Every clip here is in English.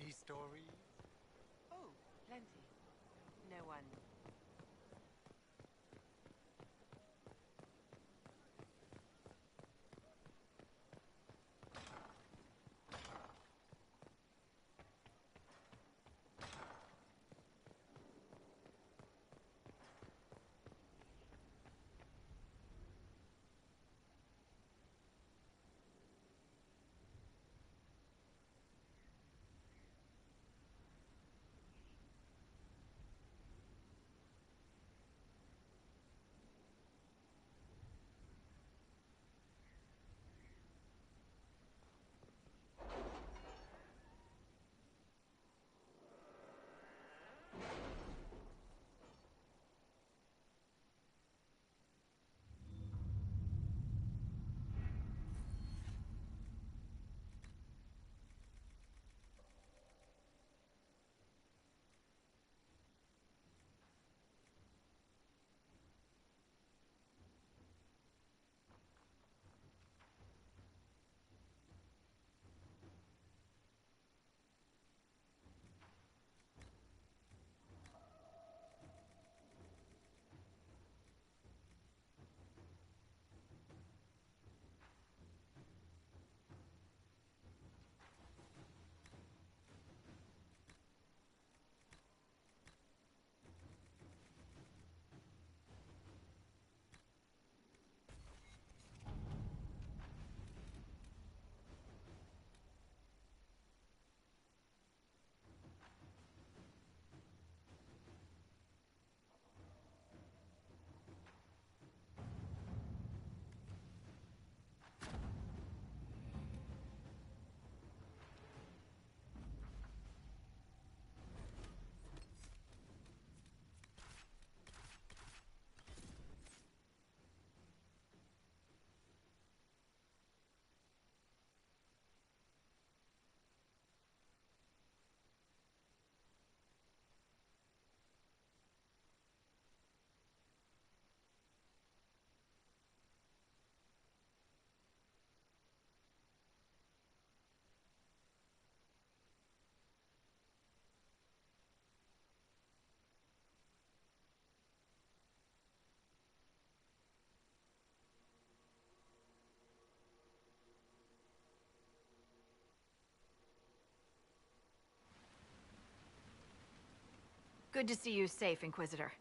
Any stories? Oh, plenty. No one. Good to see you safe, Inquisitor.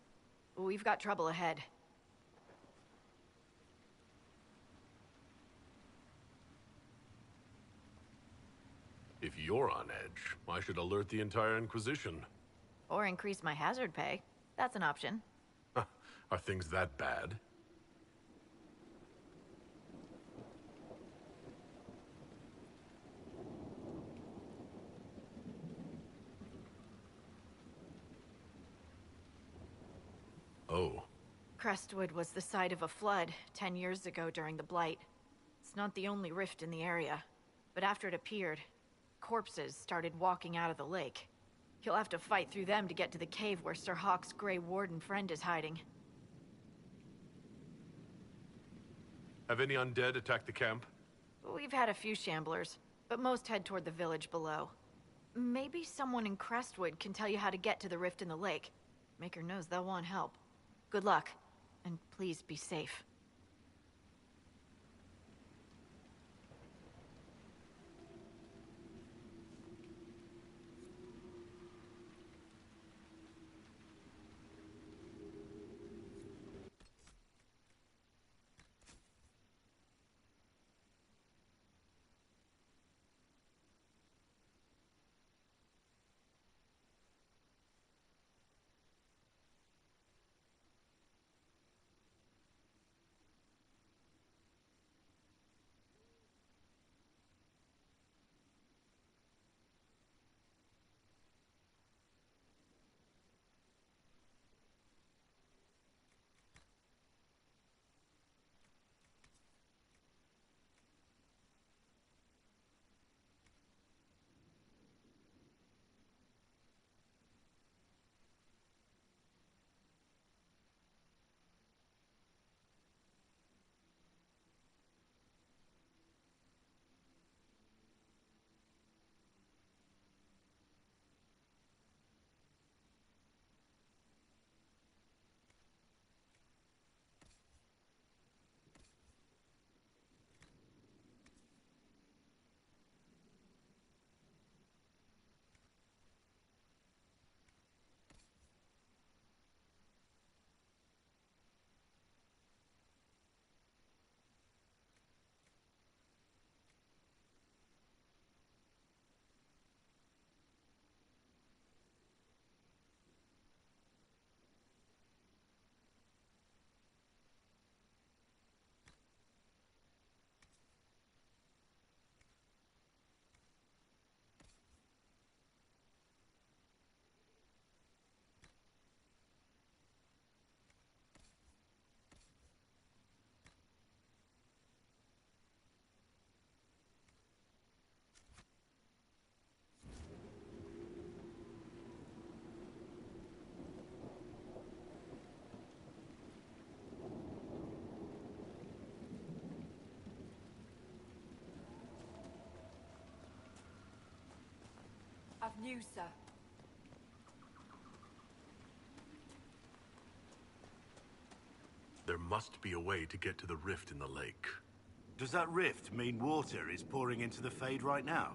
We've got trouble ahead. If you're on edge, I should alert the entire Inquisition. Or increase my hazard pay. That's an option. Are things that bad? Oh. Crestwood was the site of a flood 10 years ago during the Blight. It's not the only rift in the area. But after it appeared, corpses started walking out of the lake. You'll have to fight through them to get to the cave where Sir Hawke's Grey Warden friend is hiding. Have any undead attacked the camp? We've had a few shamblers, but most head toward the village below. Maybe someone in Crestwood can tell you how to get to the rift in the lake. Maker knows they'll want help. Good luck, and please be safe. have news, sir. There must be a way to get to the rift in the lake. Does that rift mean water is pouring into the Fade right now?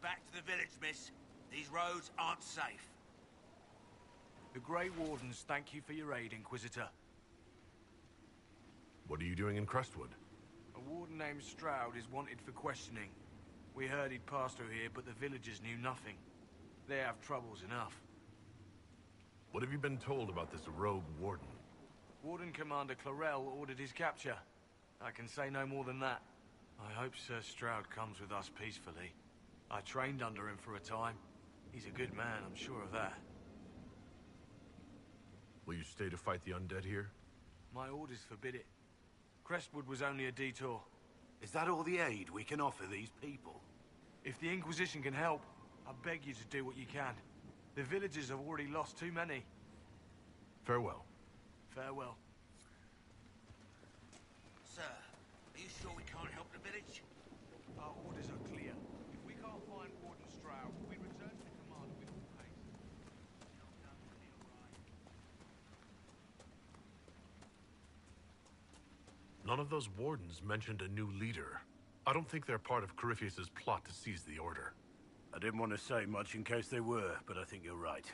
Back to the village, miss. These roads aren't safe. The Grey Wardens thank you for your aid, Inquisitor. What are you doing in Crestwood? A warden named Stroud is wanted for questioning. We heard he'd passed through here, but the villagers knew nothing. They have troubles enough. What have you been told about this rogue warden? Warden Commander Clarel ordered his capture. I can say no more than that. I hope Sir Stroud comes with us peacefully. I trained under him for a time. He's a good man, I'm sure of that. Will you stay to fight the undead here? My orders forbid it. Crestwood was only a detour. Is that all the aid we can offer these people? If the Inquisition can help, I beg you to do what you can. The villagers have already lost too many. Farewell. Farewell. Sir, are you sure we can't help the village? Our orders are clear. If we can't find Warden Stroud, we return to the commander with all haste. None of those wardens mentioned a new leader. I don't think they're part of Corypheus' plot to seize the Order. I didn't want to say much in case they were, but I think you're right.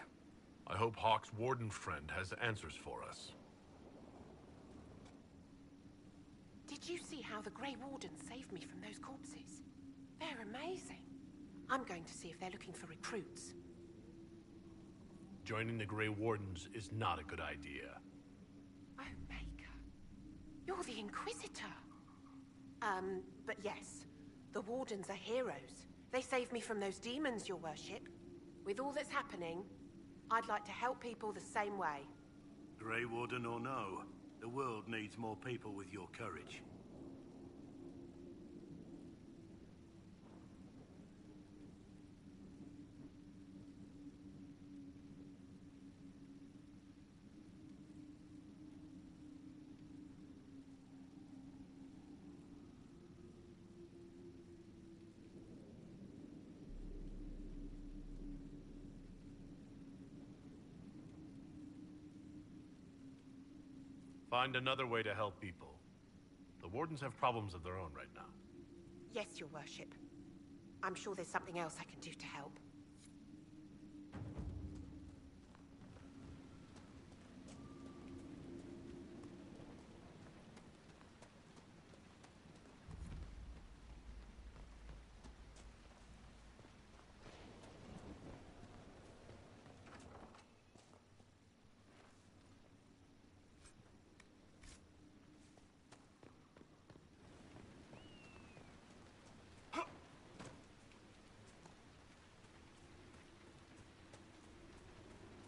I hope Hawke's warden friend has answers for us. Did you see how the Grey Wardens saved me from those corpses? They're amazing. I'm going to see if they're looking for recruits. Joining the Grey Wardens is not a good idea. Oh, Maker. You're the Inquisitor. But yes, the Wardens are heroes. They saved me from those demons, your worship. With all that's happening, I'd like to help people the same way. Grey Warden or no, the world needs more people with your courage. Find another way to help people. The Wardens have problems of their own right now. Yes, your worship. I'm sure there's something else I can do to help.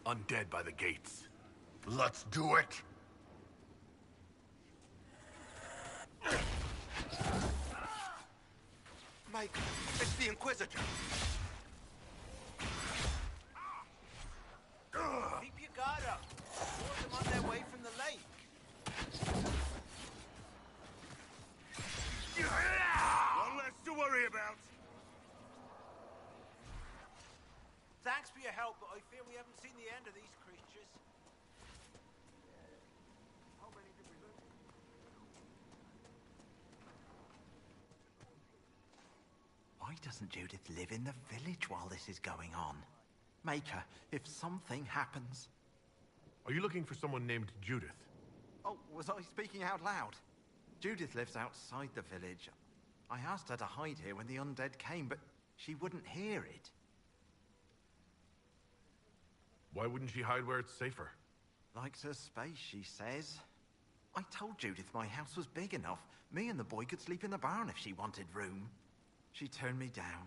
Undead by the gates. Let's do it! Mike, it's the Inquisitor. Keep your guard up. Warn them on their way from the lake. One less to worry about. Thanks for your help, but I fear we haven't seen the end of these creatures. How many did we lose? Why doesn't Judith live in the village while this is going on? Maker, if something happens... Are you looking for someone named Judith? Oh, was I speaking out loud? Judith lives outside the village. I asked her to hide here when the undead came, but she wouldn't hear it. Why wouldn't she hide where it's safer? Likes her space, she says. I told Judith my house was big enough. Me and the boy could sleep in the barn if she wanted room. She turned me down.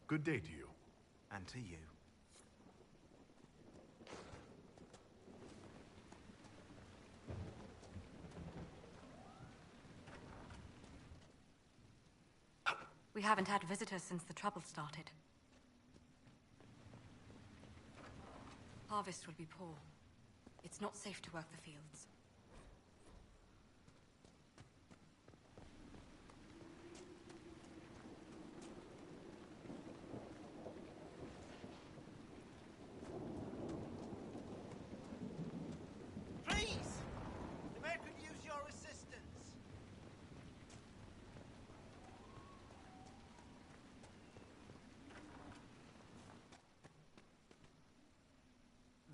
Good day to you. And to you. We haven't had visitors since the trouble started. Harvest will be poor. It's not safe to work the fields. Please! The mayor could use your assistance.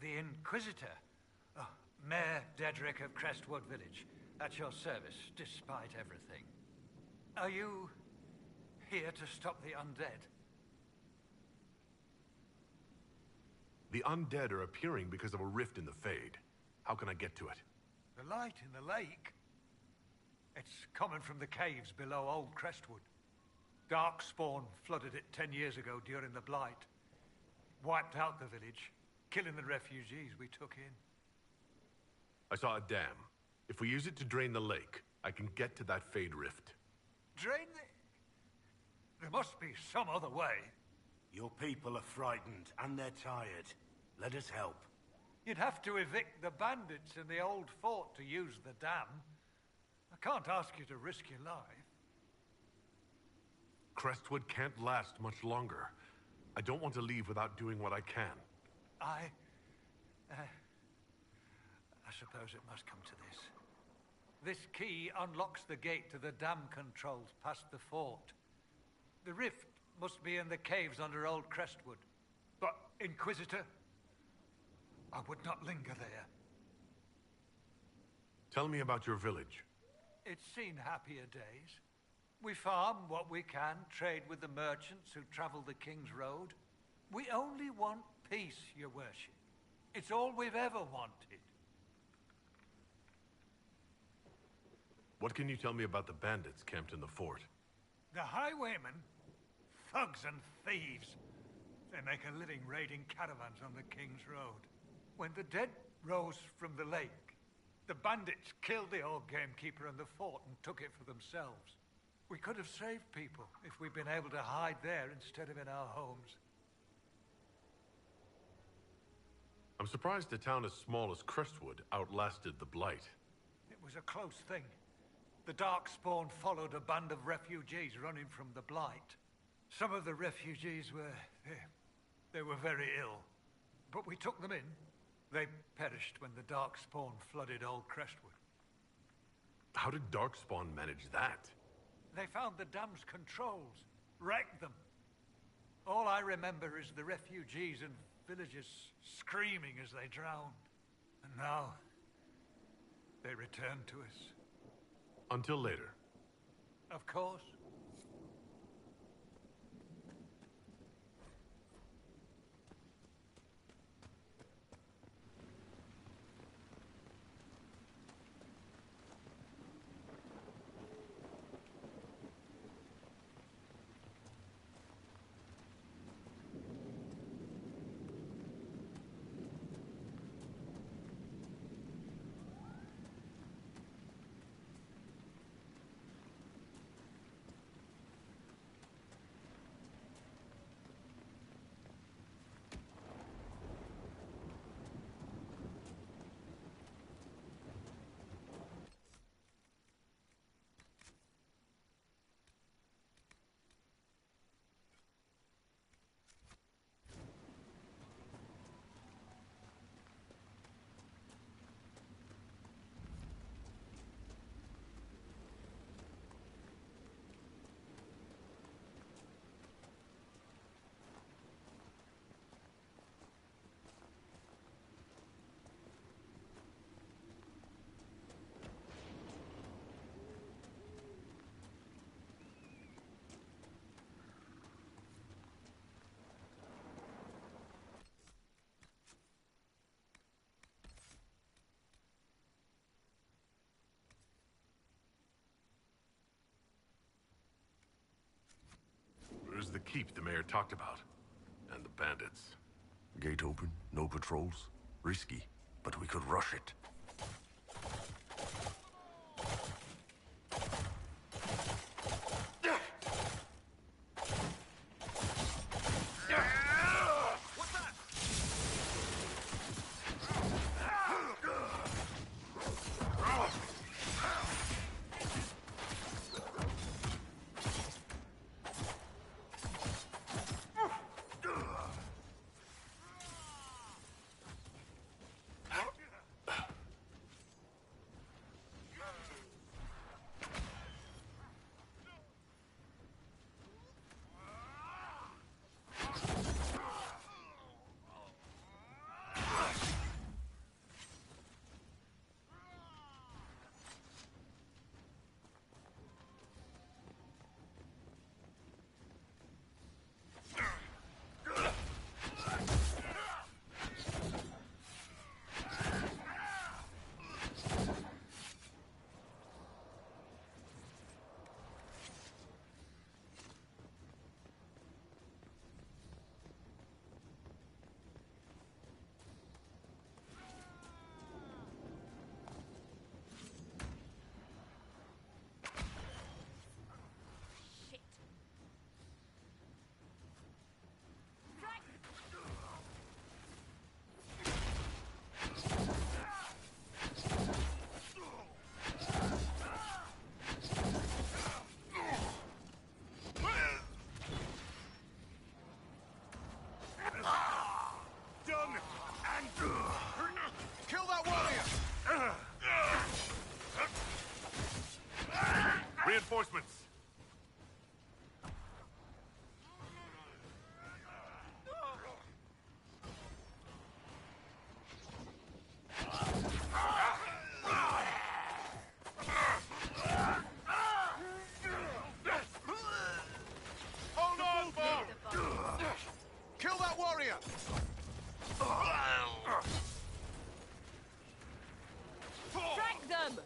The Inquisitor. Oh, Mayor Dedrick of Crestwood Village. At your service, despite everything. Are you here to stop the undead? The undead are appearing because of a rift in the Fade. How can I get to it? The light in the lake? It's coming from the caves below Old Crestwood. Darkspawn flooded it 10 years ago during the Blight. Wiped out the village, killing the refugees we took in. I saw a dam. If we use it to drain the lake, I can get to that Fade rift. Drain the... There must be some other way. Your people are frightened, and they're tired. Let us help. You'd have to evict the bandits in the old fort to use the dam. I can't ask you to risk your life. Crestwood can't last much longer. I don't want to leave without doing what I can. I suppose it must come to this. This key unlocks the gate to the dam controls past the fort. The rift must be in the caves under Old Crestwood. But, Inquisitor, I would not linger there. Tell me about your village. It's seen happier days. We farm what we can, trade with the merchants who travel the King's Road. We only want peace, your worship. It's all we've ever wanted. What can you tell me about the bandits camped in the fort? The highwaymen, thugs and thieves. They make a living raiding caravans on the King's Road. When the dead rose from the lake, the bandits killed the old gamekeeper in the fort and took it for themselves. We could have saved people if we'd been able to hide there instead of in our homes. I'm surprised a town as small as Crestwood outlasted the Blight. It was a close thing. The Darkspawn followed a band of refugees running from the Blight. Some of the refugees were... they were very ill. But we took them in. They perished when the Darkspawn flooded Old Crestwood. How did Darkspawn manage that? They found the dam's controls, wrecked them. All I remember is the refugees and villagers screaming as they drowned. And now, they return to us. Until later. Of course. keep the mayor talked about. And the bandits. Gate open, no patrols. Risky, but we could rush it. Reinforcements! Hold on, Bob! Kill that warrior! Frank them!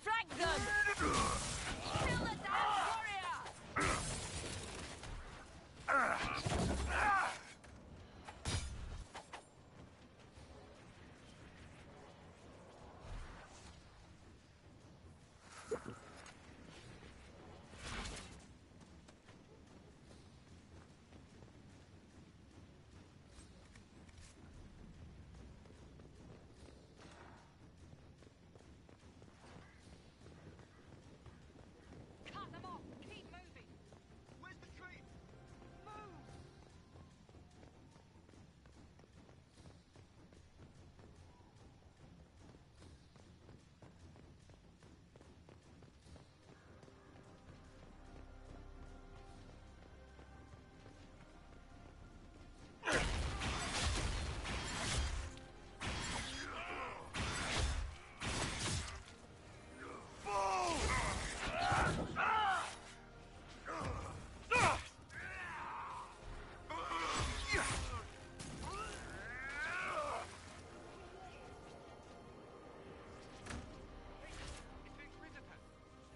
Frank them! Kill the damn warrior! Cut them off! Keep moving! Where's the tree? Move!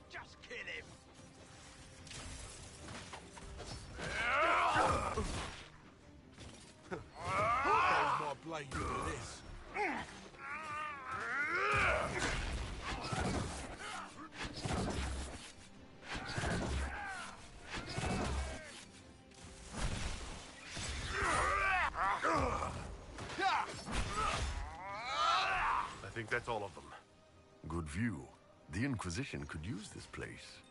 Just kill him! There's my blade for this. I think that's all of them. Good view. The Inquisition could use this place.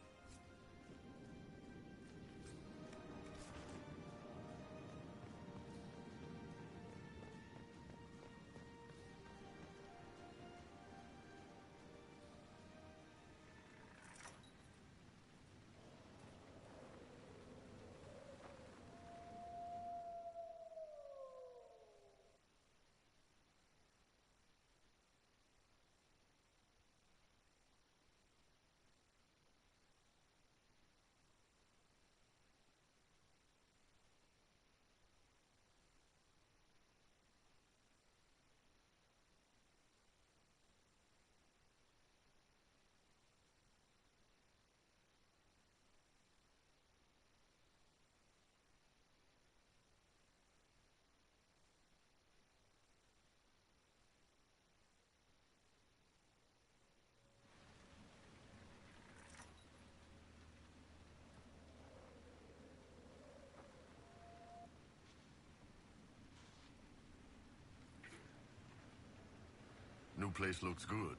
place looks good.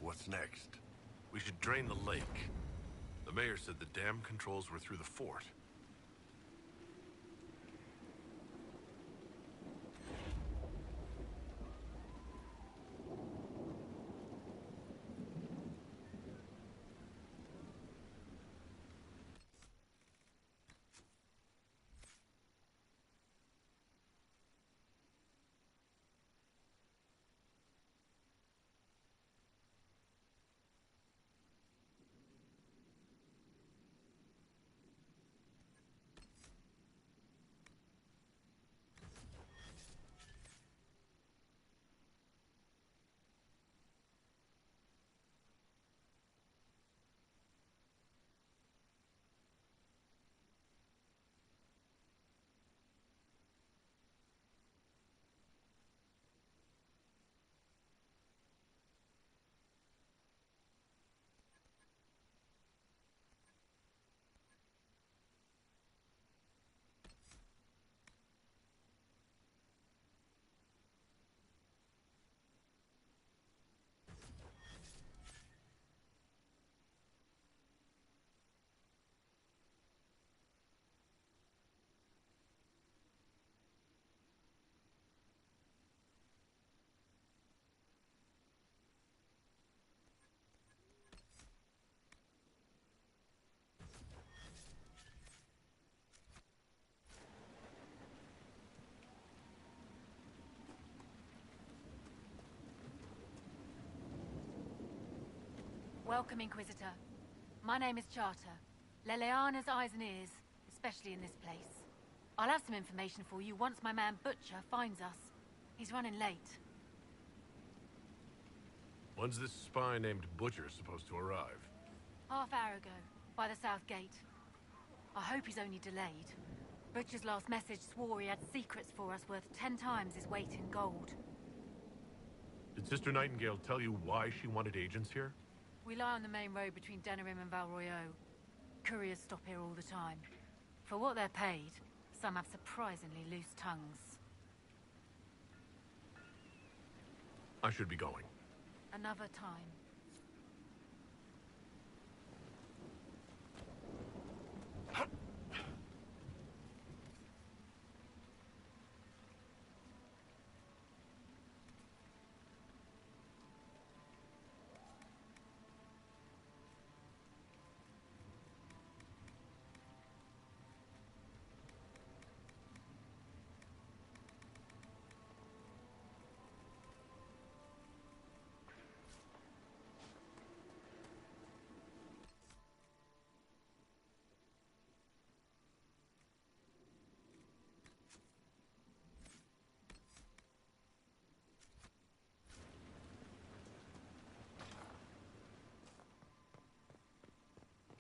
What's next? We should drain the lake. The mayor said the dam controls were through the fort. Welcome, Inquisitor. My name is Charter. Leleana's eyes and ears, especially in this place. I'll have some information for you once my man Butcher finds us. He's running late. When's this spy named Butcher supposed to arrive? Half hour ago, by the south gate. I hope he's only delayed. Butcher's last message swore he had secrets for us worth 10 times his weight in gold. Did Sister Nightingale tell you why she wanted agents here? We lie on the main road between Denerim and Valroyaux. Couriers stop here all the time. For what they're paid, some have surprisingly loose tongues. I should be going. Another time.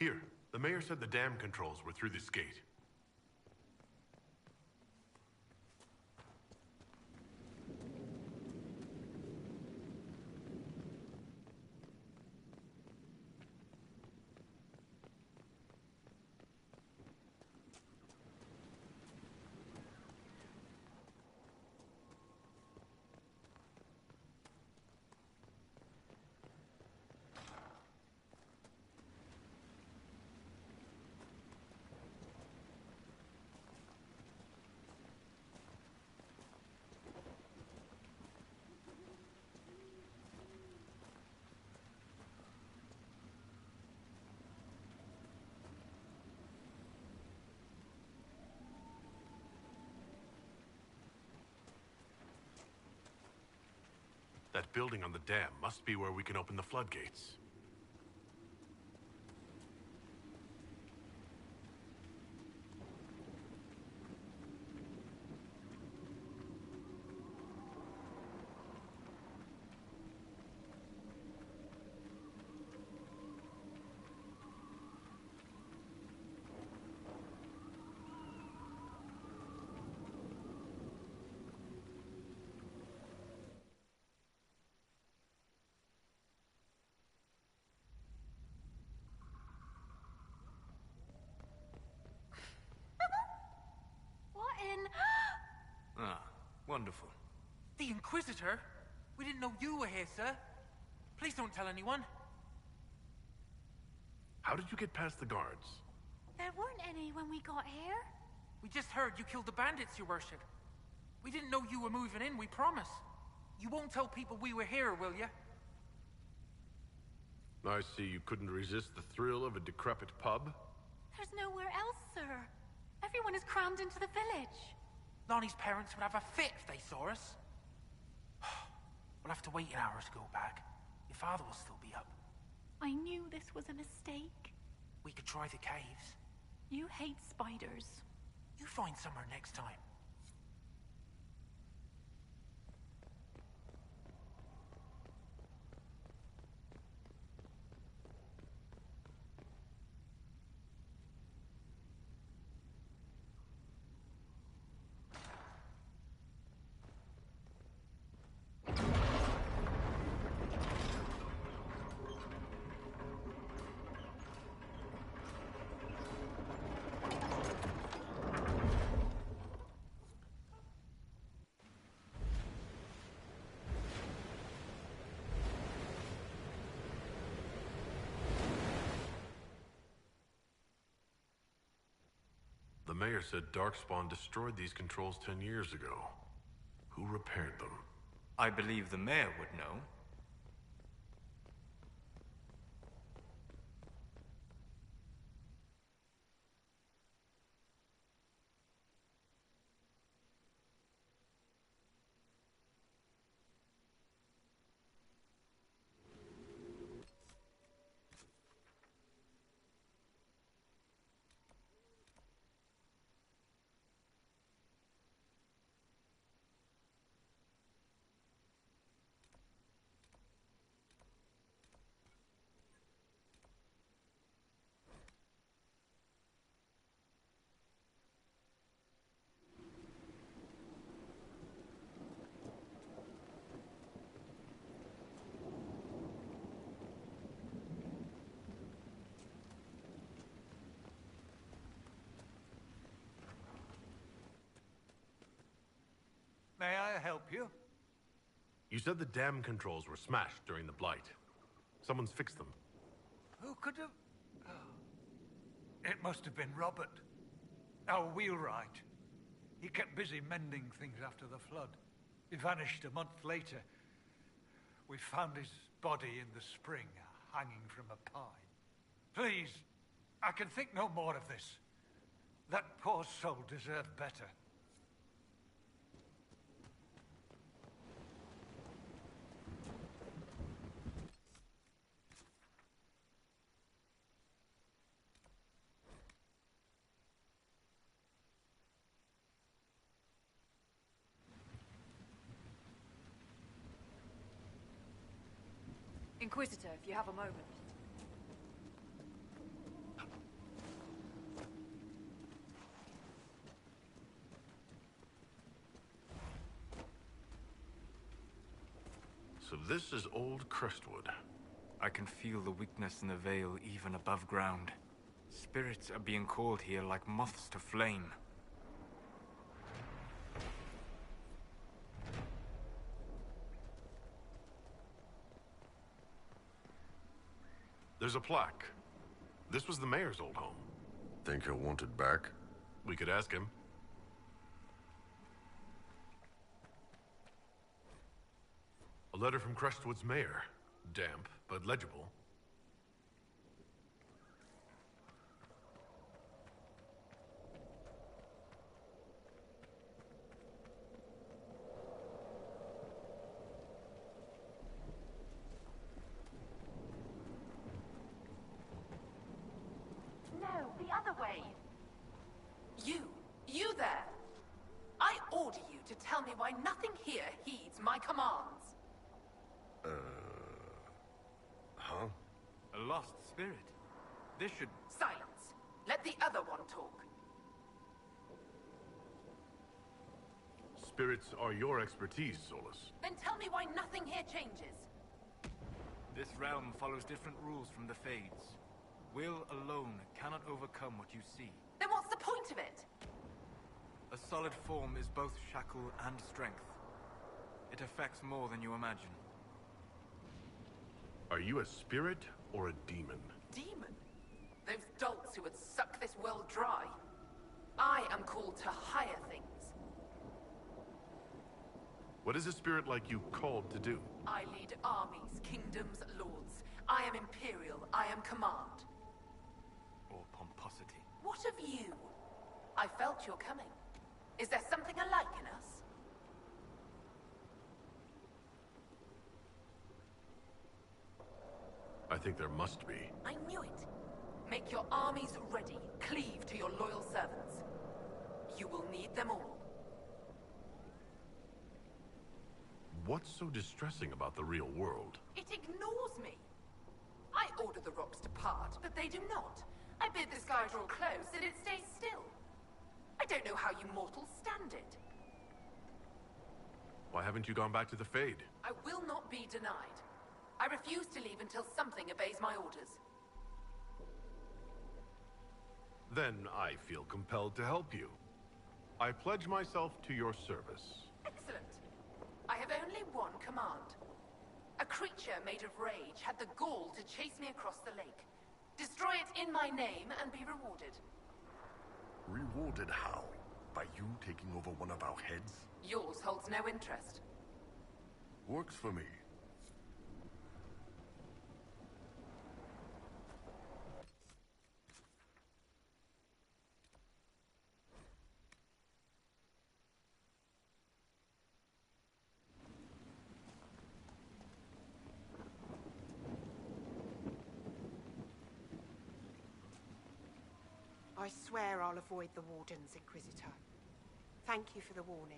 Here, the mayor said the dam controls were through this gate. That building on the dam must be where we can open the floodgates. Ah, wonderful. The Inquisitor? We didn't know you were here, sir. Please don't tell anyone. How did you get past the guards? There weren't any when we got here. We just heard you killed the bandits, your worship. We didn't know you were moving in, we promise. You won't tell people we were here, will you? I see you couldn't resist the thrill of a decrepit pub. There's nowhere else, sir. Everyone is crammed into the village. Lonnie's parents would have a fit if they saw us. We'll have to wait an hour to go back. Your father will still be up. I knew this was a mistake. We could try the caves. You hate spiders. You find somewhere next time. The mayor said Darkspawn destroyed these controls 10 years ago. Who repaired them? I believe the mayor would know. May I help you? You said the dam controls were smashed during the Blight. Someone's fixed them. Who could have... Oh. It must have been Robert. Our wheelwright. He kept busy mending things after the flood. He vanished a month later. We found his body in the spring, hanging from a pine. Please, I can think no more of this. That poor soul deserved better. Inquisitor, if you have a moment. So this is old Crestwood. I can feel the weakness in the veil even above ground. Spirits are being called here like moths to flame. There's a plaque. This was the mayor's old home. Think he'll want it back? We could ask him. A letter from Crestwood's mayor. Damp, but legible. You there! I order you to tell me why nothing here heeds my commands. Huh? A lost spirit. This should... Silence. Let the other one talk. Spirits are your expertise, Solus. Then tell me why nothing here changes. This realm follows different rules from the Fades. Will alone cannot overcome what you see. Then what's the point of it? A solid form is both shackle and strength. It affects more than you imagine. Are you a spirit or a demon? Demon? Those dolts who would suck this world dry. I am called to higher things. What is a spirit like you called to do? I lead armies, kingdoms, lords. I am imperial. I am command. Or pomposity. What of you? I felt your coming. Is there something alike in us? I think there must be. I knew it. Make your armies ready. Cleave to your loyal servants. You will need them all. What's so distressing about the real world? It ignores me. I order the rocks to part, but they do not. I bid the sky draw close, and it stays still. I don't know how you mortals stand it. Why haven't you gone back to the Fade? I will not be denied. I refuse to leave until something obeys my orders. Then I feel compelled to help you. I pledge myself to your service. Excellent. I have only one command. A creature made of rage had the gall to chase me across the lake. Destroy it in my name and be rewarded. Rewarded how? By you taking over one of our heads? Yours holds no interest. Works for me. I swear I'll avoid the Wardens, Inquisitor. Thank you for the warning.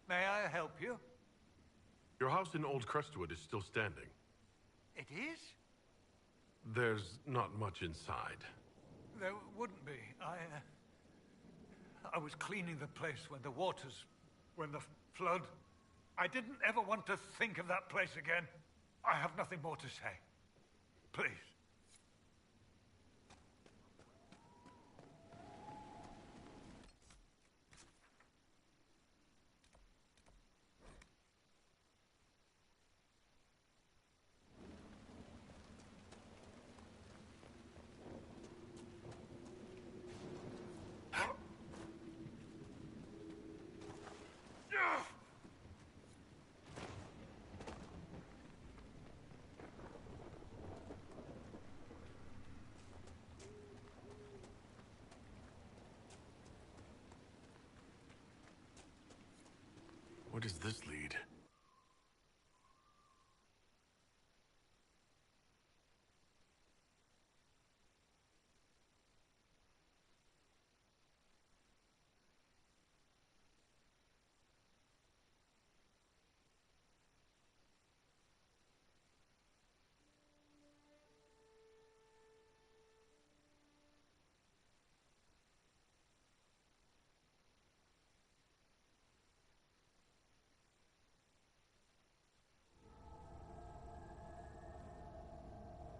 May I help you? Your house in Old Crestwood is still standing. It is? There's not much inside. There wouldn't be. I was cleaning the place when the flood. I didn't ever want to think of that place again. I have nothing more to say. Please. Where does this lead?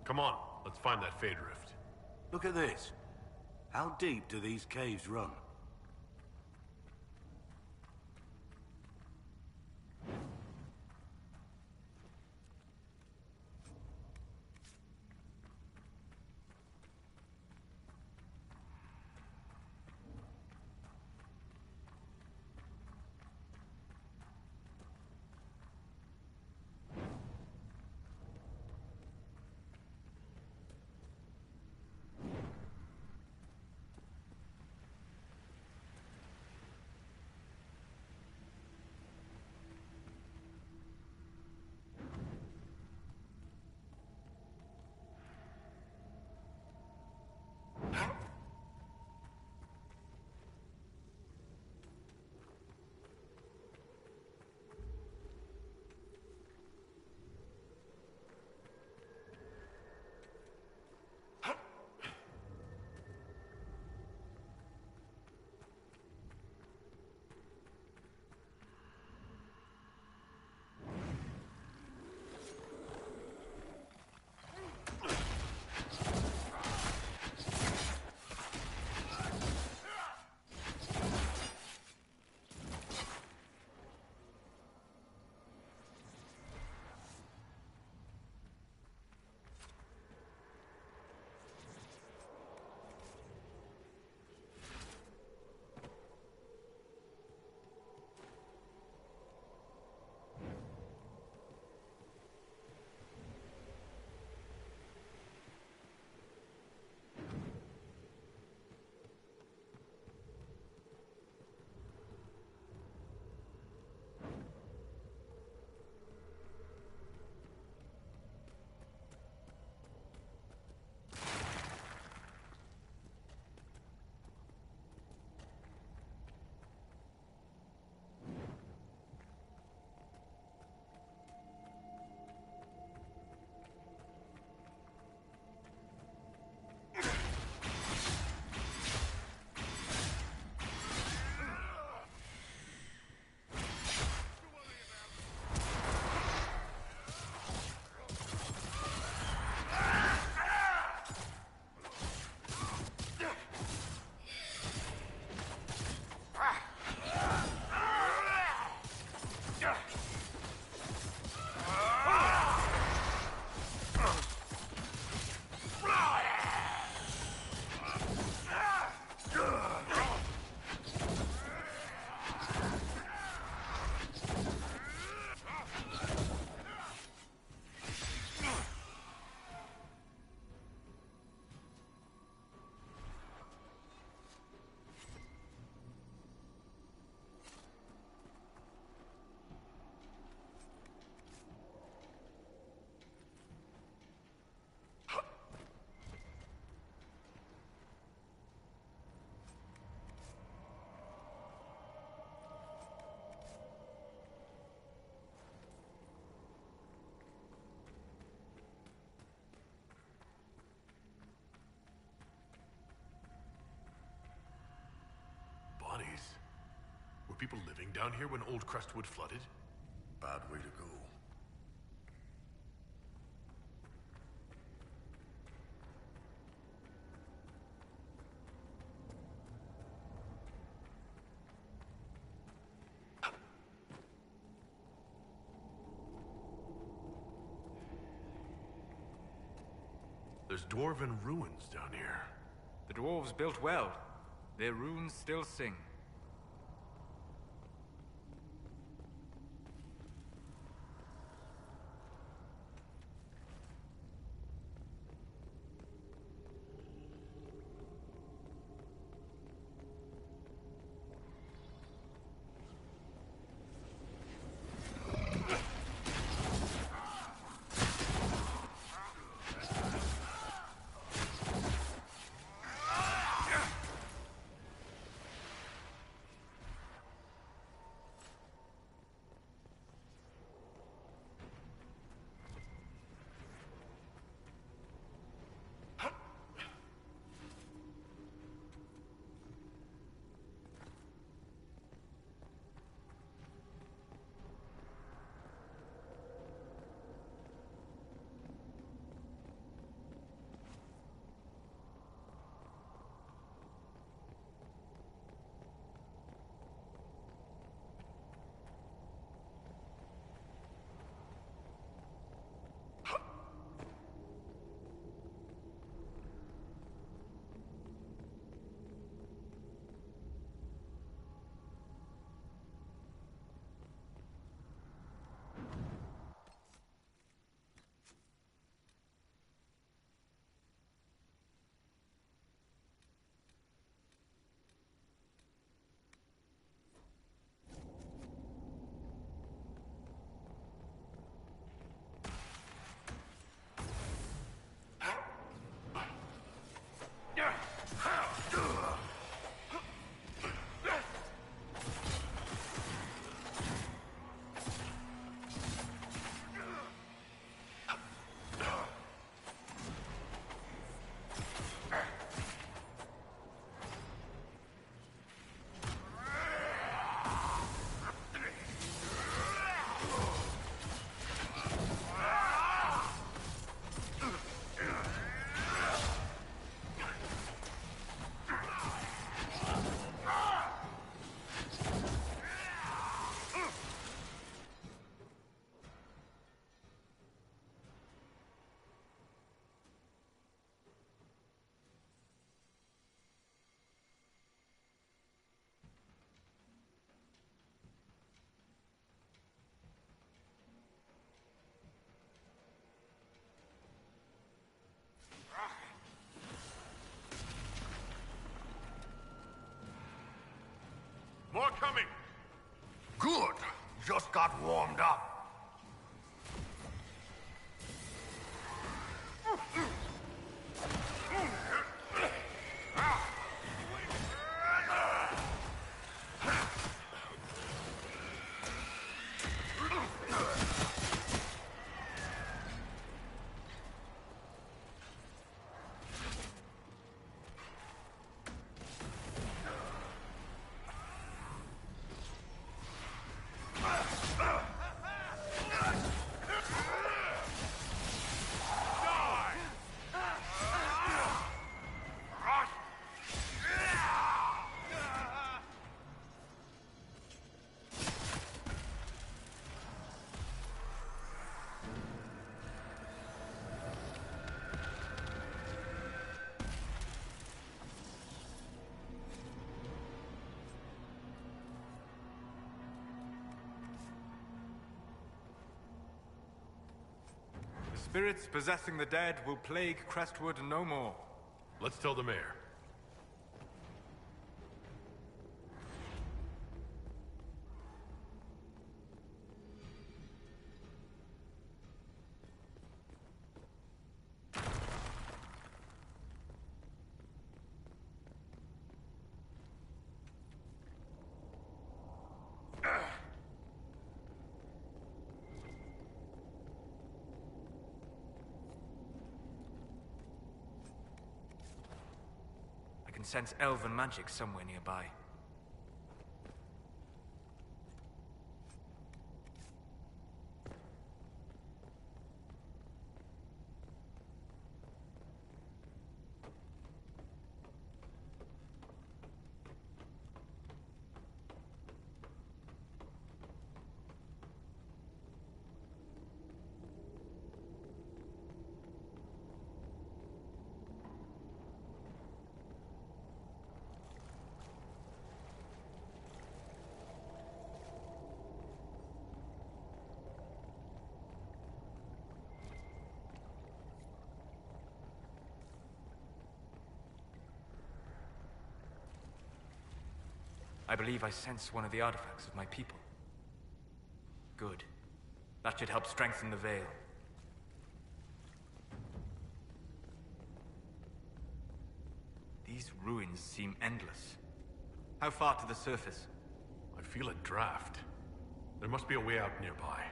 Come on, let's find that Fade Rift. Look at this. How deep do these caves run? Were people living down here when old Crestwood flooded? Bad way to go. There's dwarven ruins down here. The dwarves built well. Their runes still sing. More coming! Good! Just got warmed up. spirits possessing the dead will plague Crestwood no more. Let's tell the mayor. I can sense elven magic somewhere nearby. I believe I sense one of the artifacts of my people. Good. That should help strengthen the veil. These ruins seem endless. How far to the surface? I feel a draft. There must be a way out nearby.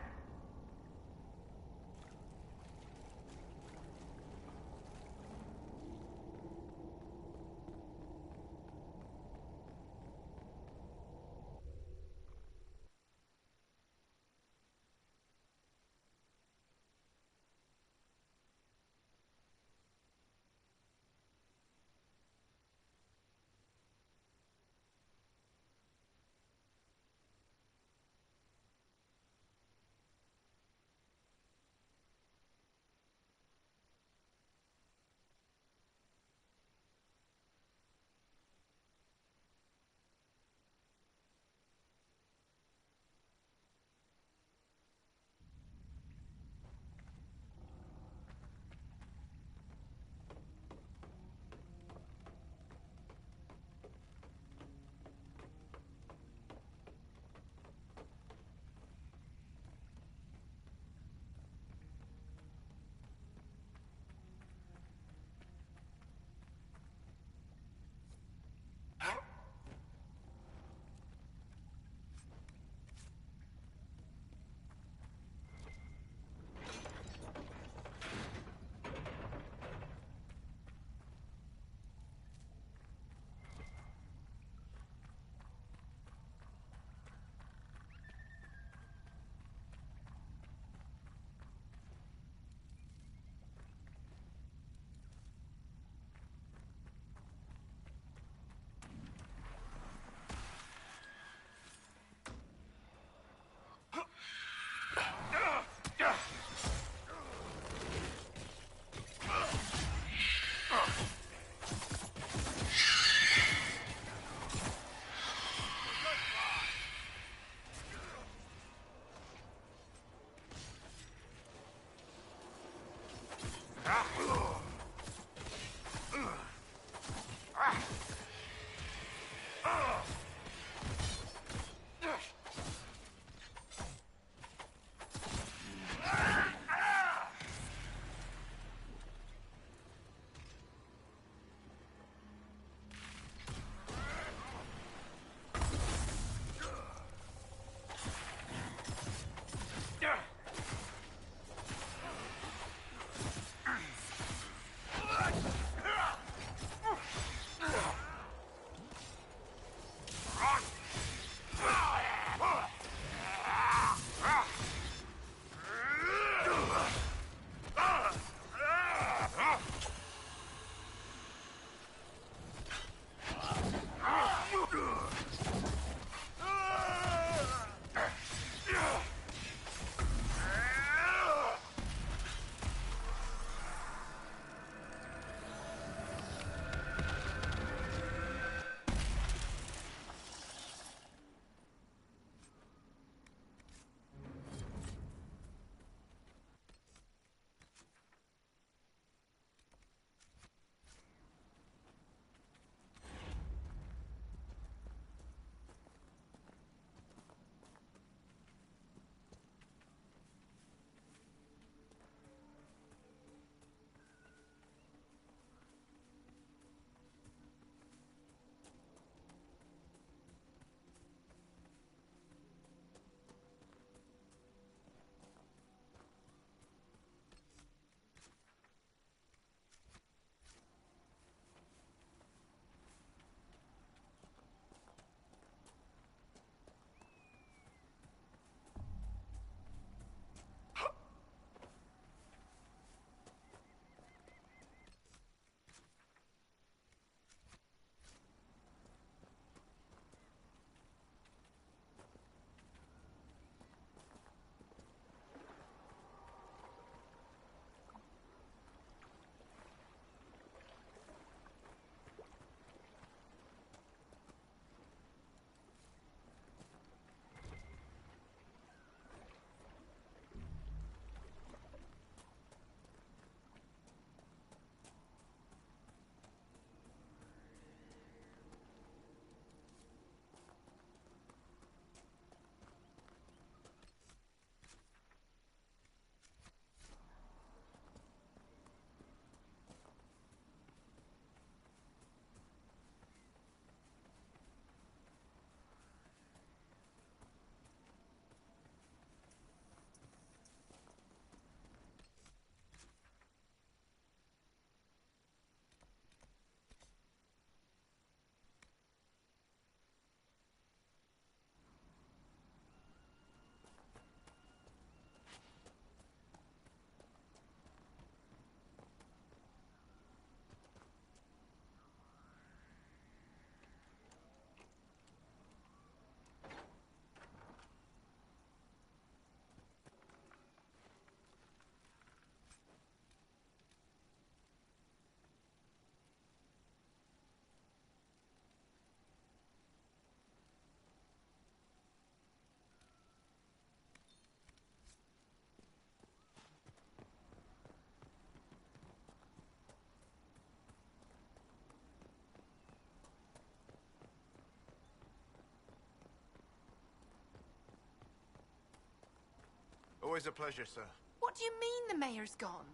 Always a pleasure, sir. What do you mean the mayor's gone?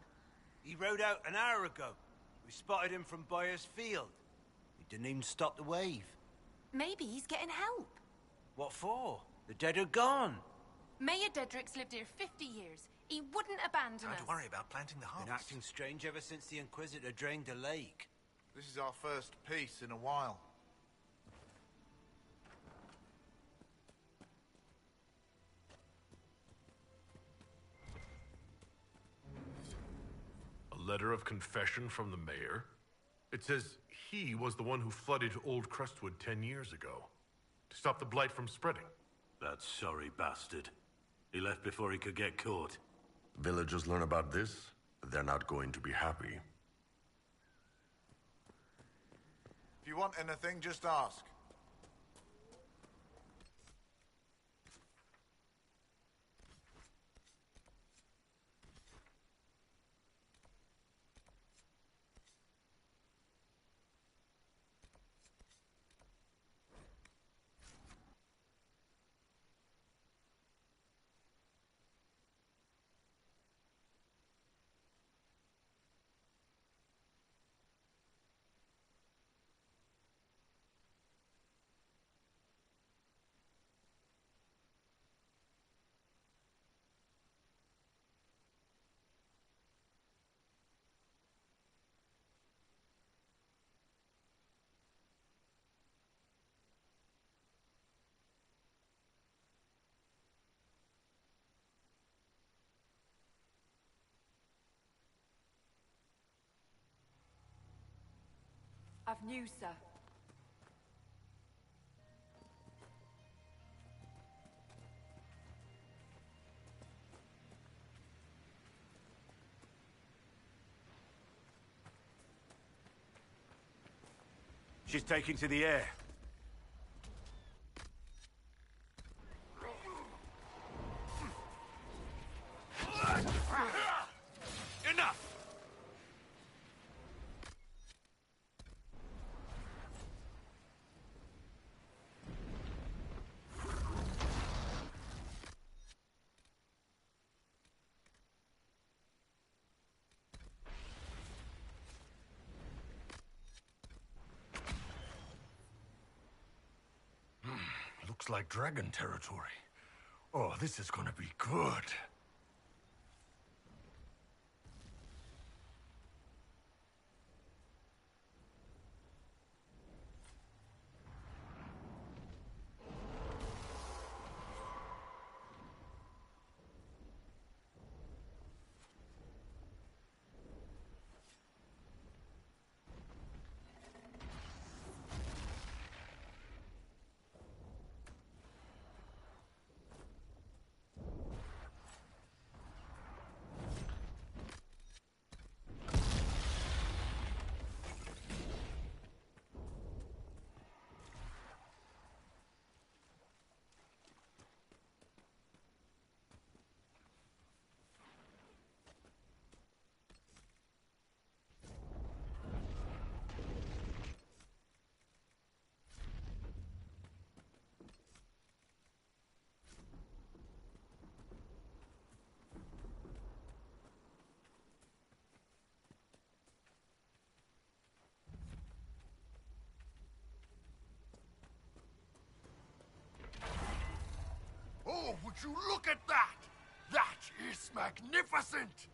He rode out an hour ago. We spotted him from Byers Field. He didn't even stop the wave. Maybe he's getting help. What for? The dead are gone. Mayor Dedrick's lived here 50 years. He wouldn't abandon us. Don't worry about planting the harvest. Been acting strange ever since the Inquisitor drained the lake. This is our first peace in a while. A letter of confession from the mayor? It says he was the one who flooded Old Crestwood 10 years ago, to stop the blight from spreading. That sorry bastard. He left before he could get caught. Villagers learn about this, they're not going to be happy. If you want anything, just ask. I've news, sir. She's taken to the air. Enough! Looks like dragon territory. Oh, this is gonna be good. Oh, would you look at that? That is magnificent!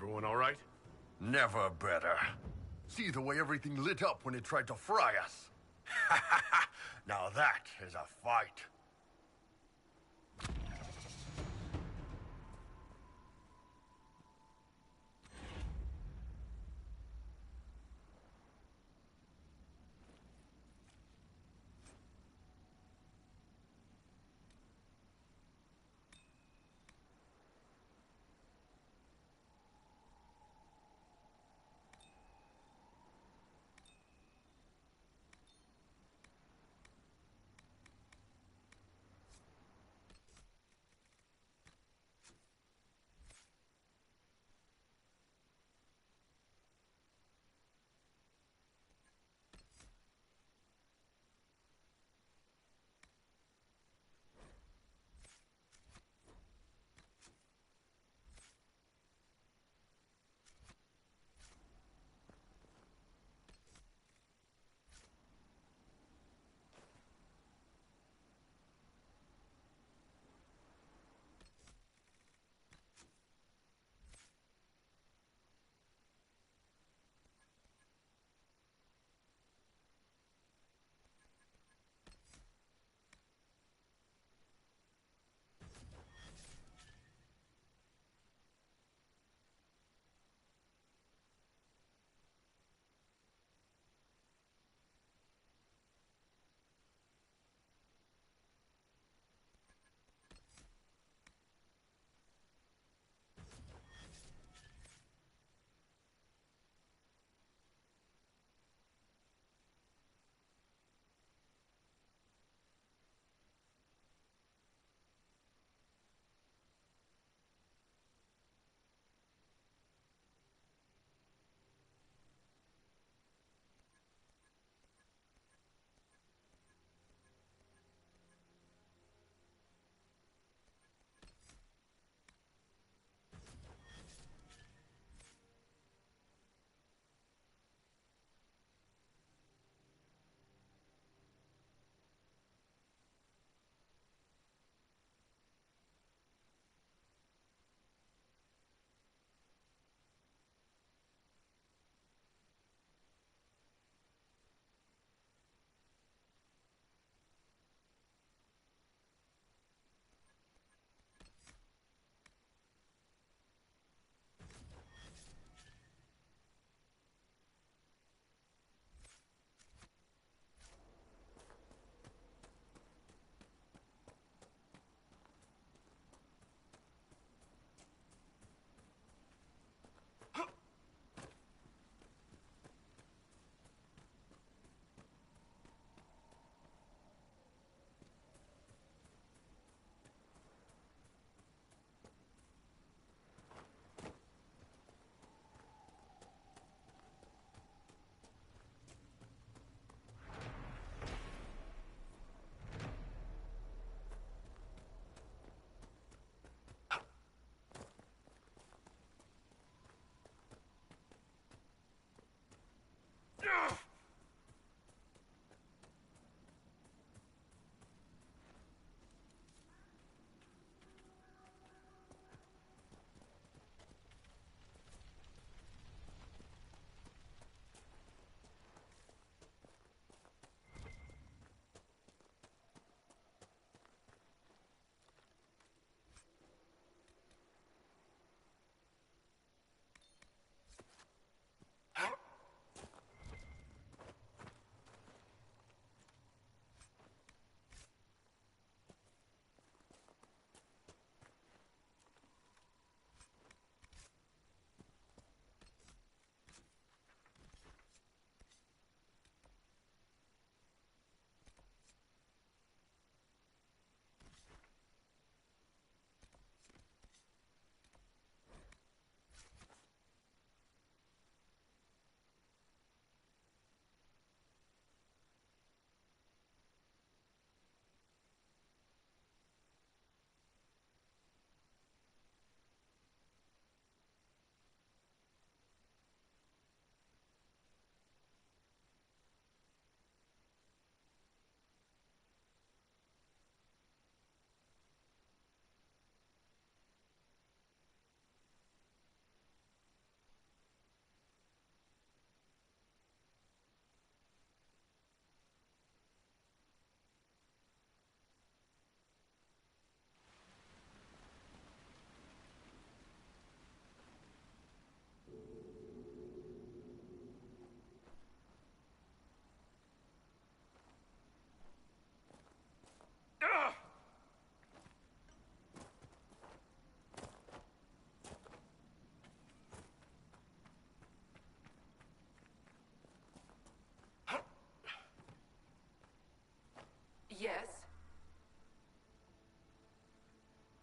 Everyone all right? Never better. See the way everything lit up when it tried to fry us. Now that is a fight.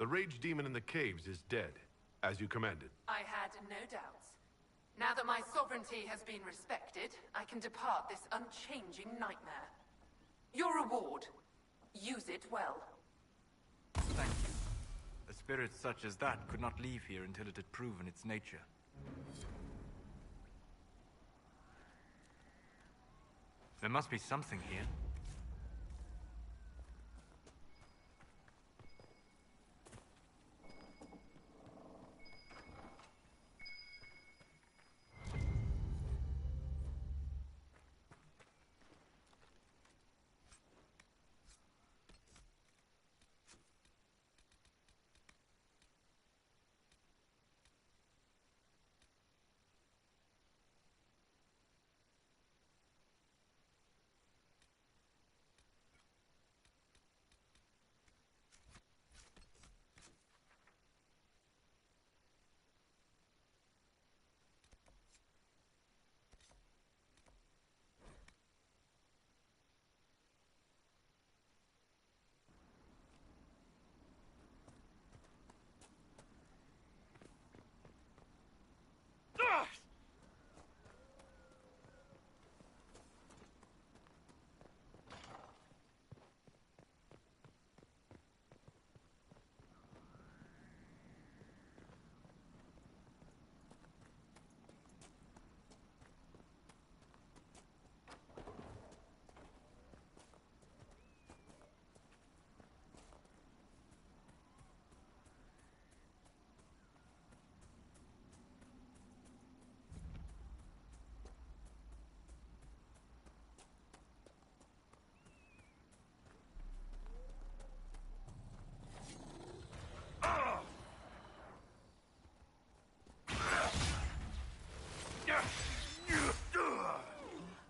the rage demon in the caves is dead, as you commanded. I had no doubts. Now that my sovereignty has been respected, I can depart this unchanging nightmare. Your reward. Use it well. Thank you. A spirit such as that could not leave here until it had proven its nature. There must be something here.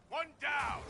One down!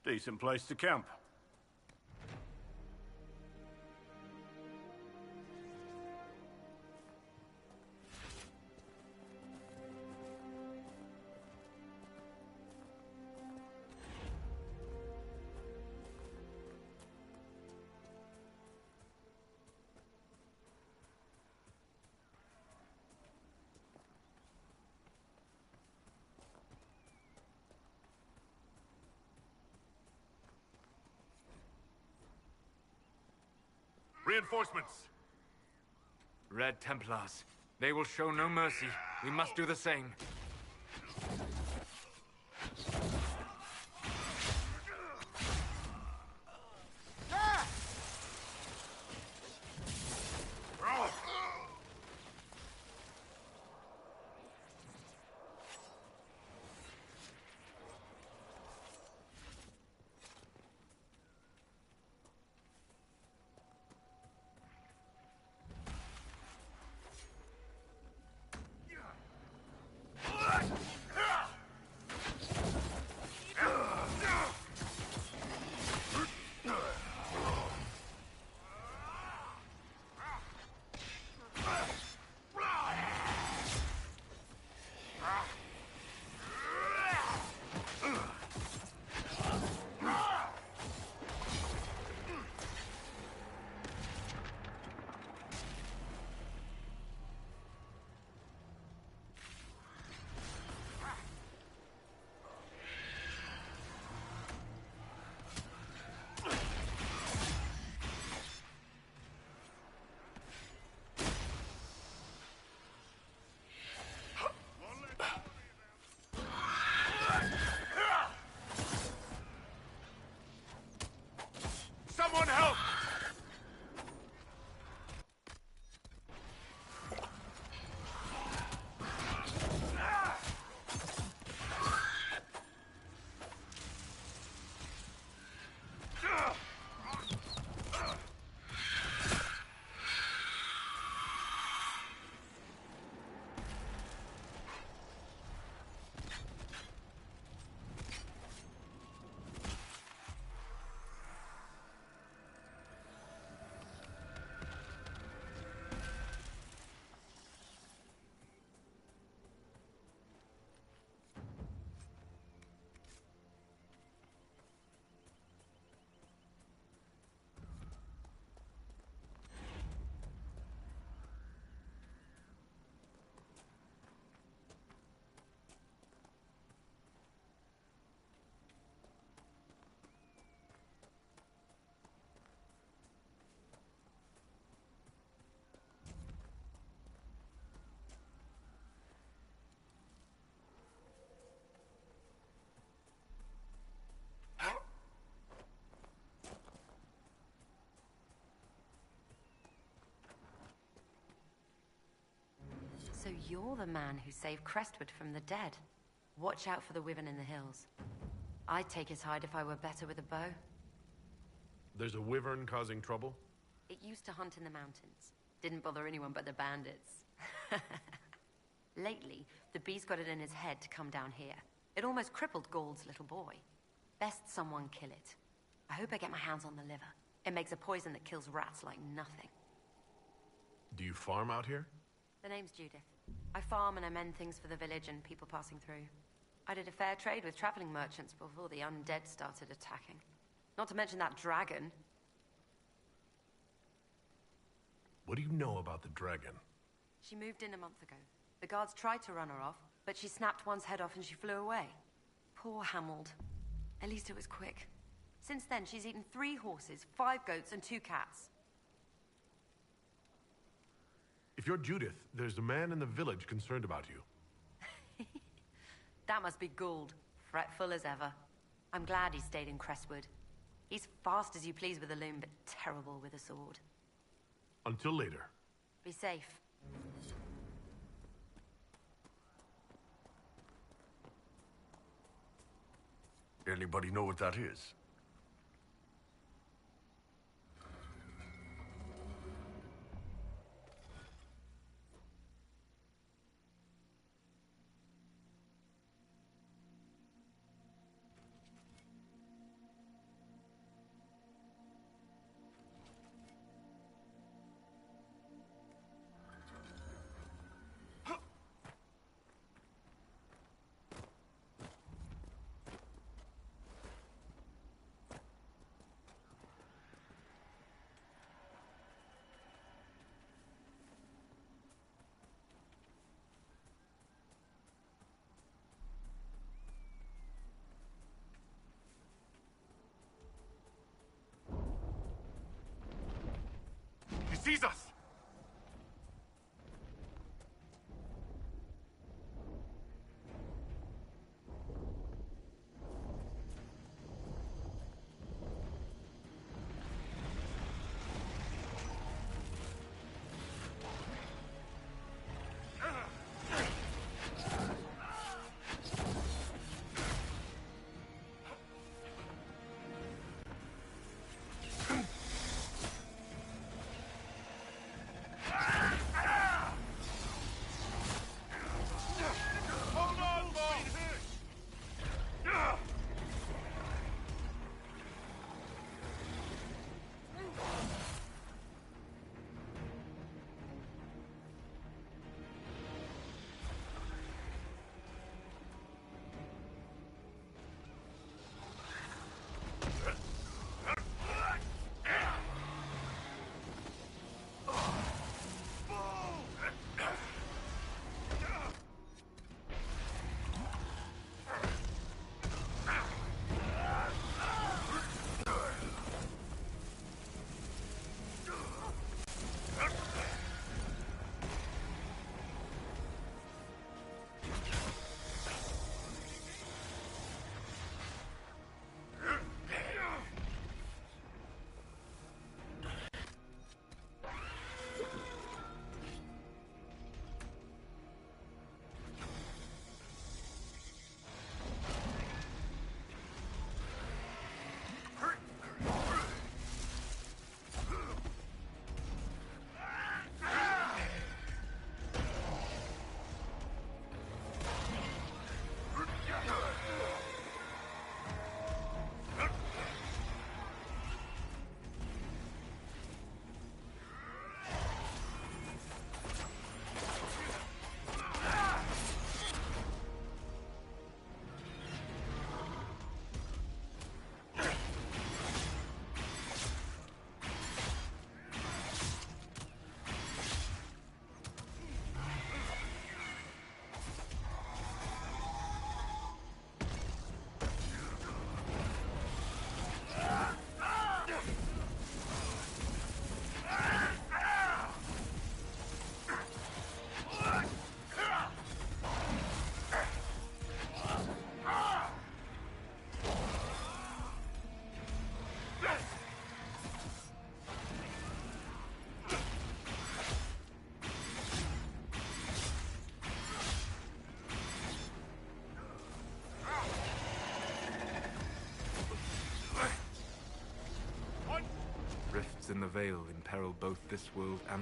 Decent place to camp. Reinforcements! Red Templars. They will show no mercy. We must do the same. So you're the man who saved Crestwood from the dead. Watch out for the wyvern in the hills. I'd take his hide if I were better with a bow. There's a wyvern causing trouble? It used to hunt in the mountains. Didn't bother anyone but the bandits. Lately, the beast got it in his head to come down here. It almost crippled Gauld's little boy. Best someone kill it. I hope I get my hands on the liver. It makes a poison that kills rats like nothing. Do you farm out here? The name's Judith. I farm and I mend things for the village and people passing through. I did a fair trade with traveling merchants before the undead started attacking. Not to mention that dragon. What do you know about the dragon? She moved in a month ago. The guards tried to run her off, but she snapped one's head off and she flew away. Poor Hamold. At least it was quick. Since then, she's eaten 3 horses, 5 goats, and 2 cats. If you're Judith, there's a man in the village concerned about you. That must be Gould. Fretful as ever. I'm glad he stayed in Crestwood. He's fast as you please with a loom, but terrible with a sword. Until later. Be safe. Anybody know what that is? Veil imperil both this world and...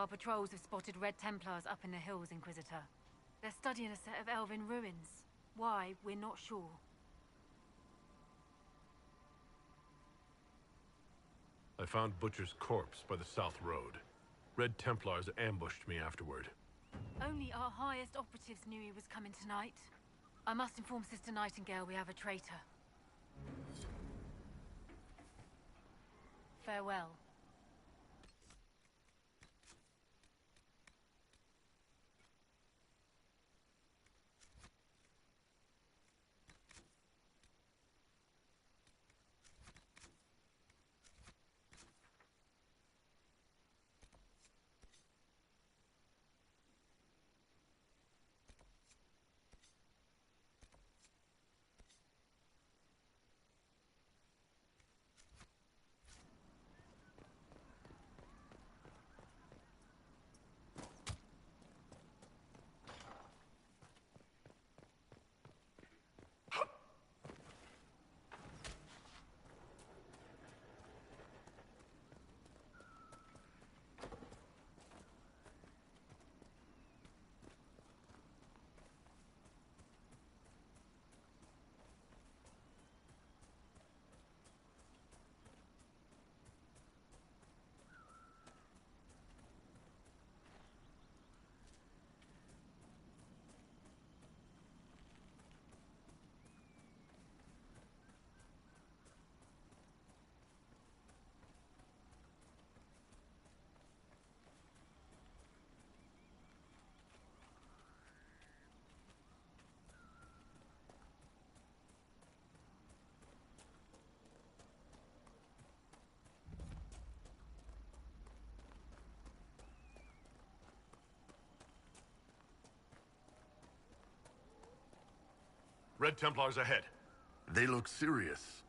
Our patrols have spotted Red Templars up in the hills, Inquisitor. They're studying a set of elven ruins. Why, we're not sure. I found Butcher's corpse by the South Road. Red Templars ambushed me afterward. Only our highest operatives knew he was coming tonight. I must inform Sister Nightingale we have a traitor. Farewell. Red Templars ahead. They look serious.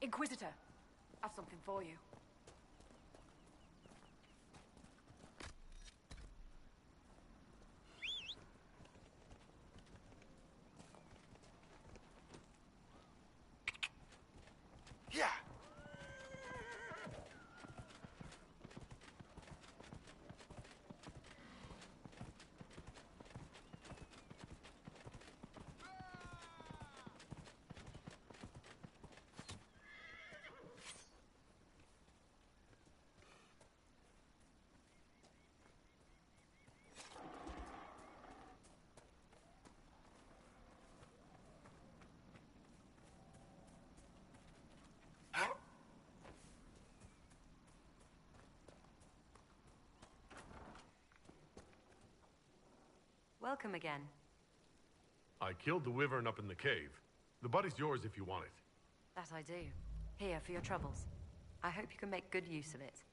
Inquisitor, I've something for you. Yeah. Welcome again. I killed the wyvern up in the cave. The body's yours if you want it. That I do. Here for your troubles. I hope you can make good use of it.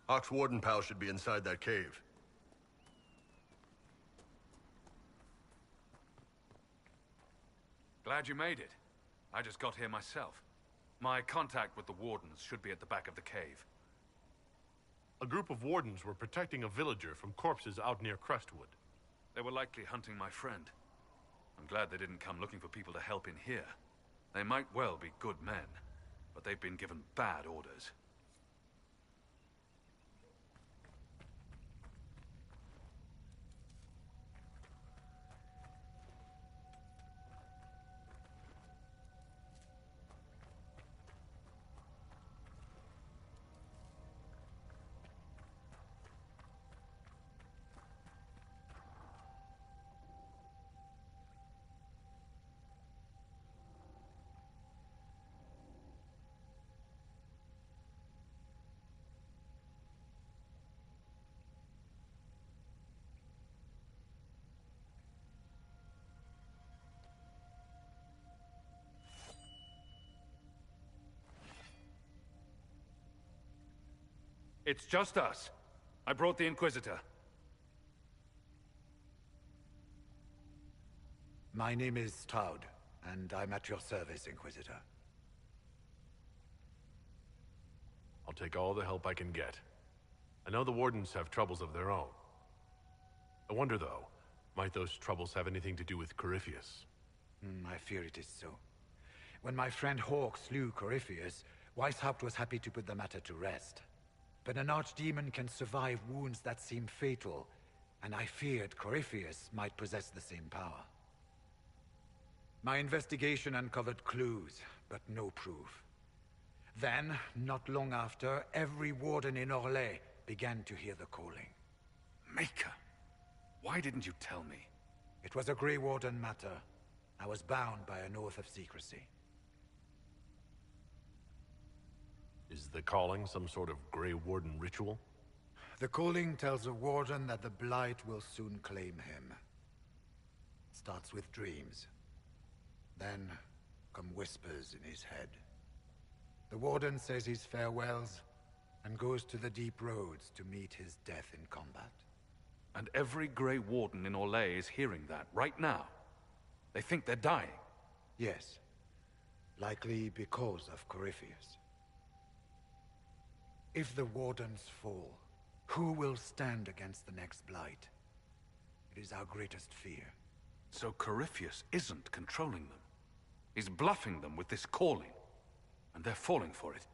Hawke's warden pal should be inside that cave. Glad you made it. I just got here myself. My contact with the wardens should be at the back of the cave. A group of wardens were protecting a villager from corpses out near Crestwood. They were likely hunting my friend. I'm glad they didn't come looking for people to help in here. They might well be good men, but they've been given bad orders. It's just us. I brought the Inquisitor. My name is Stroud, and I'm at your service, Inquisitor. I'll take all the help I can get. I know the Wardens have troubles of their own. I wonder, though, might those troubles have anything to do with Corypheus? I fear it is so. When my friend Hawke slew Corypheus, Weishaupt was happy to put the matter to rest. But an archdemon can survive wounds that seem fatal, and I feared Corypheus might possess the same power. My investigation uncovered clues, but no proof. Then, not long after, every warden in Orlais began to hear the calling. Maker, why didn't you tell me? It was a Grey Warden matter. I was bound by an oath of secrecy. Is the calling some sort of Grey Warden ritual? The calling tells a warden that the Blight will soon claim him. Starts with dreams. Then come whispers in his head. The warden says his farewells and goes to the deep roads to meet his death in combat. And every Grey Warden in Orlais is hearing that right now. They think they're dying. Yes. Likely because of Corypheus. If the Wardens fall, who will stand against the next Blight? It is our greatest fear. So Corypheus isn't controlling them. He's bluffing them with this calling. And they're falling for it.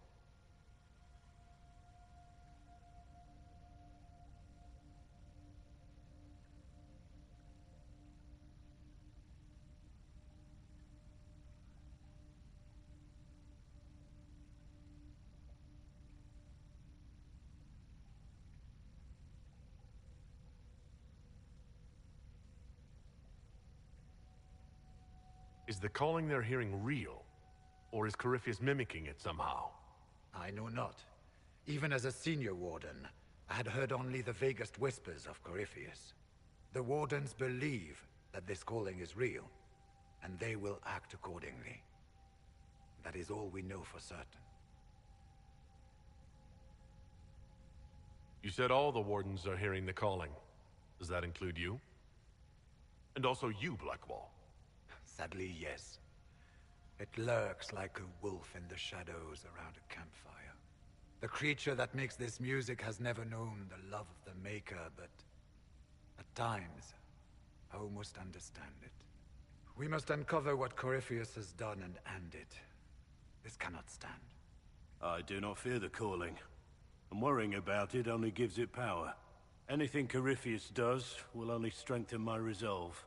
Is the calling they're hearing real? Or is Corypheus mimicking it somehow? I know not. Even as a senior warden, I had heard only the vaguest whispers of Corypheus. The Wardens believe that this calling is real, and they will act accordingly. That is all we know for certain. You said all the Wardens are hearing the calling. Does that include you? And also you, Blackwall? Sadly, yes. It lurks like a wolf in the shadows around a campfire. The creature that makes this music has never known the love of the Maker, but at times, I almost understand it. We must uncover what Corypheus has done and end it. This cannot stand. I do not fear the calling. And worrying about it only gives it power. Anything Corypheus does will only strengthen my resolve.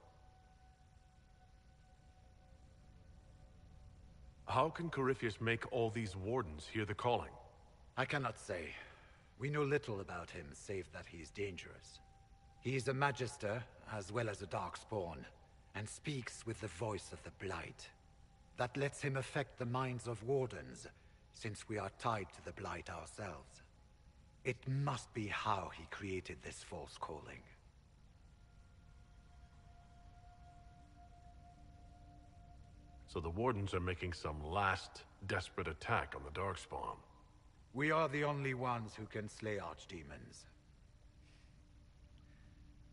How can Corypheus make all these Wardens hear the calling? I cannot say. We know little about him, save that he is dangerous. He is a Magister, as well as a Darkspawn, and speaks with the voice of the Blight. That lets him affect the minds of Wardens, since we are tied to the Blight ourselves. It must be how he created this false calling. So the Wardens are making some last, desperate attack on the Darkspawn. We are the only ones who can slay archdemons.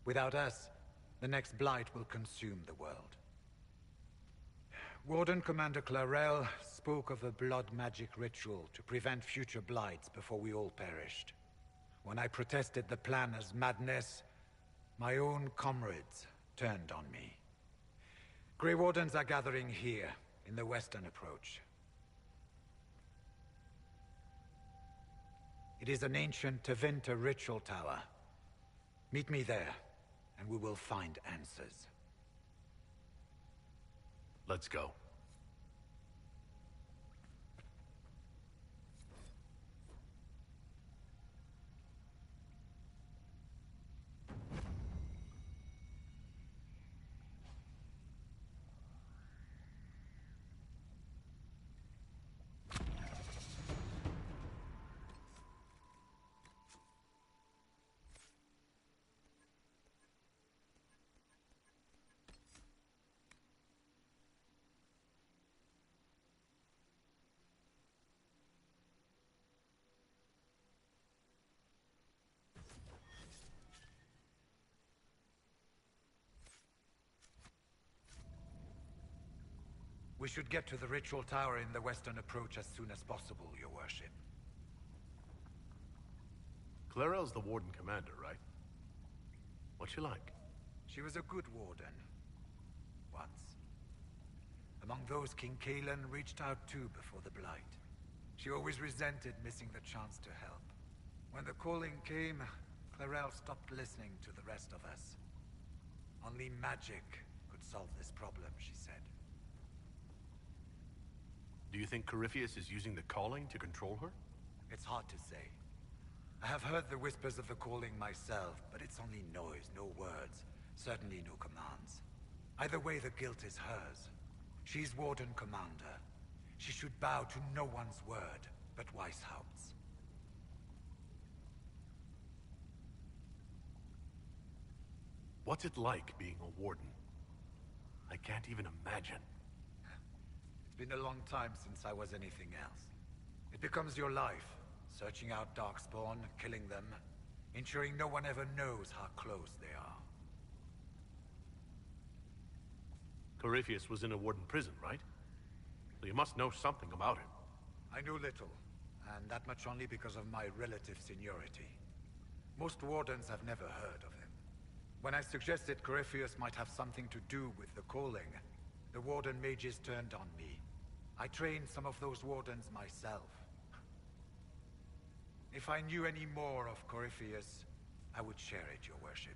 Without us, the next blight will consume the world. Warden Commander Clarel spoke of a blood magic ritual to prevent future blights before we all perished. When I protested the plan as madness, my own comrades turned on me. Grey Wardens are gathering here, in the western approach. It is an ancient Tevinter ritual tower. Meet me there, and we will find answers. Let's go. We should get to the ritual tower in the western approach as soon as possible, Your Worship. Clarel's the Warden Commander, right? What's she like? She was a good warden. Once. Among those King Kalen reached out to before the Blight. She always resented missing the chance to help. When the calling came, Clarel stopped listening to the rest of us. Only magic could solve this problem, she said. Do you think Corypheus is using the calling to control her? It's hard to say. I have heard the whispers of the calling myself, but it's only noise, no words. Certainly no commands. Either way, the guilt is hers. She's Warden Commander. She should bow to no one's word, but Weishaupt's. What's it like being a Warden? I can't even imagine. It's been a long time since I was anything else. It becomes your life, searching out Darkspawn, killing them, ensuring no one ever knows how close they are. Corypheus was in a Warden prison, right? So you must know something about him. I know little, and that much only because of my relative seniority. Most Wardens have never heard of him. When I suggested Corypheus might have something to do with the calling, the Warden mages turned on me. I trained some of those Wardens myself. If I knew any more of Corypheus, I would share it, Your Worship.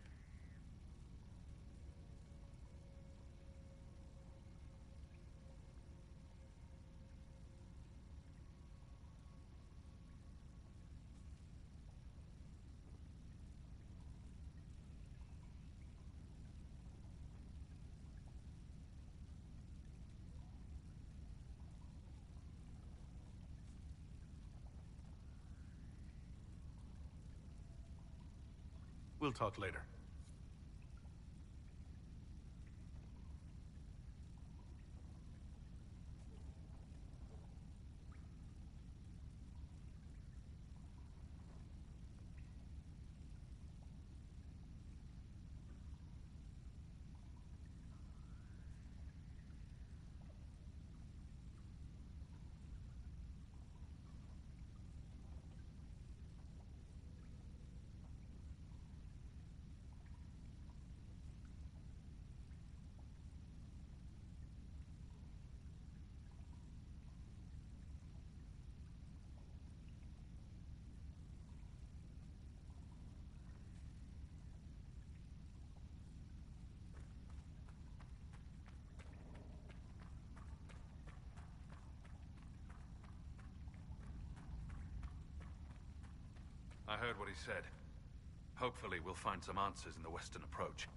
We'll talk later. I heard what he said. Hopefully we'll find some answers in the western approach.